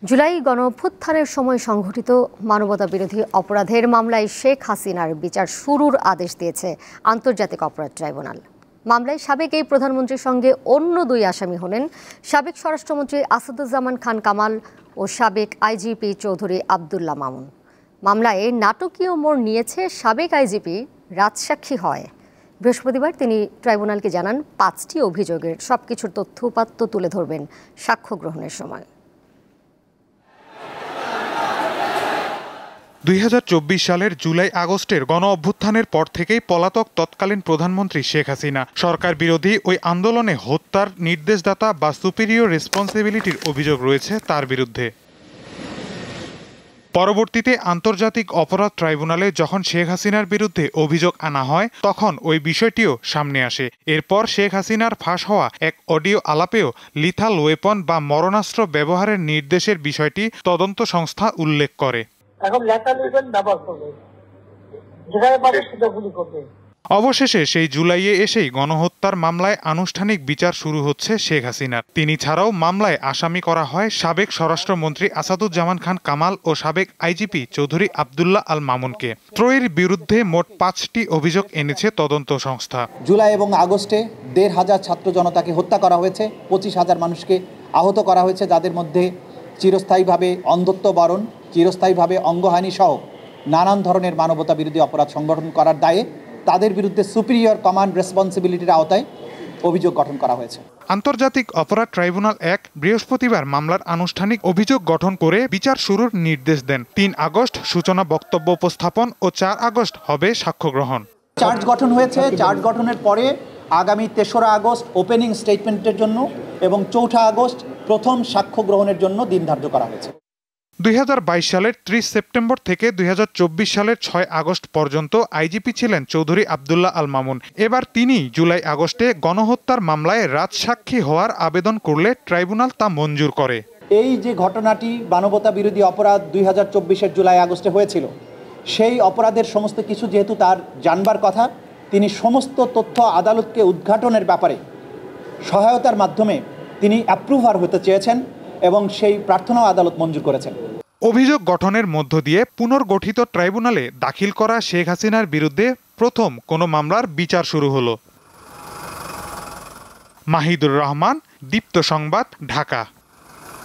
জুলাই গণঅভ্যুত্থানের সময় সংঘটিত মানবতাবিরোধী অপরাধের মামলায় শেখ হাসিনার বিচার শুরুর আদেশ দিয়েছে আন্তর্জাতিক অপরাধ ট্রাইব্যুনাল। মামলায় সাবেক এই প্রধানমন্ত্রীর সঙ্গে অন্য দুই আসামি হলেন সাবেক স্বরাষ্ট্রমন্ত্রী আসাদুজ্জামান খান কামাল ও সাবেক আইজিপি চৌধুরী আবদুল্লাহ মামুন। মামলায় নাটকীয় মোড় নিয়েছে সাবেক আইজিপি রাজসাক্ষী হয়। বৃহস্পতিবার তিনি ট্রাইব্যুনালকে জানান ৫টি অভিযোগের সবকিছুর তথ্য উপাত্ত তুলে ধরবেন সাক্ষ্য গ্রহণের সময়। ২০২৪ সালের জুলাই আগস্টের গণঅভ্যুত্থানের পর থেকেই পলাতক তৎকালীন প্রধানমন্ত্রী শেখ হাসিনা সরকার বিরোধী ওই আন্দোলনে হত্যার নির্দেশদাতা বা সুপিরিয়র রেসপন্সিবিলিটির অভিযোগ রয়েছে তার বিরুদ্ধে। পরবর্তীতে আন্তর্জাতিক অপরাধ ট্রাইব্যুনালে যখন শেখ হাসিনার বিরুদ্ধে অভিযোগ আনা হয় তখন ওই বিষয়টিও সামনে আসে। এরপর শেখ হাসিনার ফাঁস হওয়া এক অডিও আলাপেও লিথাল ওয়েপন বা মরণাস্ত্র ব্যবহারের নির্দেশের বিষয়টি তদন্ত সংস্থা উল্লেখ করে। এখন লেটার ওয়েপন ব্যবহার করবে, যেখানে পাবে সেটা গুলি করবে। অবশেষে সেই জুলাইয়ে এসেই গণহত্যার মামলায় আনুষ্ঠানিক বিচার শুরু হচ্ছে শেখ হাসিনার। তিনি ছাড়াও মামলায় আসামি করা হয় সাবেক স্বরাষ্ট্রমন্ত্রী আসাদুজ্জামান খান কামাল ও সাবেক আইজিপি চৌধুরী আবদুল্লাহ আল মামুনকে। ত্রয়ীর বিরুদ্ধে মোট ৫টি অভিযোগ এনেছে তদন্ত সংস্থা। জুলাই এবং আগস্টে ১৫০০ ছাত্র জনতাকে হত্যা করা হয়েছে, ২৫,০০০ মানুষকে আহত করা হয়েছে, যাদের মধ্যে চিরস্থায়ীভাবে অন্ধত্ব বরণ, চিরস্থায়ীভাবে অঙ্গহানি সহ নানান ধরনের মানবতা বিরোধী অপরাধ সংগঠন করার দায়ে তাদের বিরুদ্ধে সুপিরিয়র কমান্ড রেসপন্সিবিলিটির আওতায় অভিযোগ গঠন করা হয়েছে। আন্তর্জাতিক অপরাধ ট্রাইব্যুনাল ১ বৃহস্পতিবার মামলার আনুষ্ঠানিক অভিযোগ গঠন করে বিচার শুরুর নির্দেশ দেন। ৩ আগস্ট সূচনা বক্তব্য উপস্থাপন ও ৪ আগস্ট হবে সাক্ষ্য গ্রহণ। চার্জ গঠন হয়েছে। চার্জ গঠনের পরে আগামী ৩রা আগস্ট ওপেনিং স্টেটমেন্টের জন্য এবং ৪ঠা আগস্ট প্রথম সাক্ষ্য গ্রহণের জন্য দিন ধার্য করা হয়েছে। ২০২২ সালের ৩০ সেপ্টেম্বর থেকে ২০২৪ সালের ৬ আগস্ট পর্যন্ত আইজিপি ছিলেন চৌধুরী আবদুল্লাহ আল মামুন। এবার তিনি জুলাই আগস্টে গণহত্যার মামলায় রাজসাক্ষী হওয়ার আবেদন করলে ট্রাইব্যুনাল তা মঞ্জুর করে। এই যে ঘটনাটি মানবতা বিরোধী অপরাধ ২০২৪-এর জুলাই আগস্টে হয়েছিল, সেই অপরাধের সমস্ত কিছু যেহেতু তার জানবার কথা, তিনি সমস্ত তথ্য আদালতকে উদ্ঘাটনের ব্যাপারে সহায়তার মাধ্যমে তিনি অ্যাপ্রুভার হতে চেয়েছেন এবং সেই প্রার্থনাও আদালত মঞ্জুর করেছেন। অভিযোগ গঠনের মধ্য দিয়ে পুনর্গঠিত ট্রাইব্যুনালে দাখিল করা শেখ হাসিনার বিরুদ্ধে প্রথম কোনো মামলার বিচার শুরু হলো। মাহিদুর রহমান, দীপ্ত সংবাদ, ঢাকা।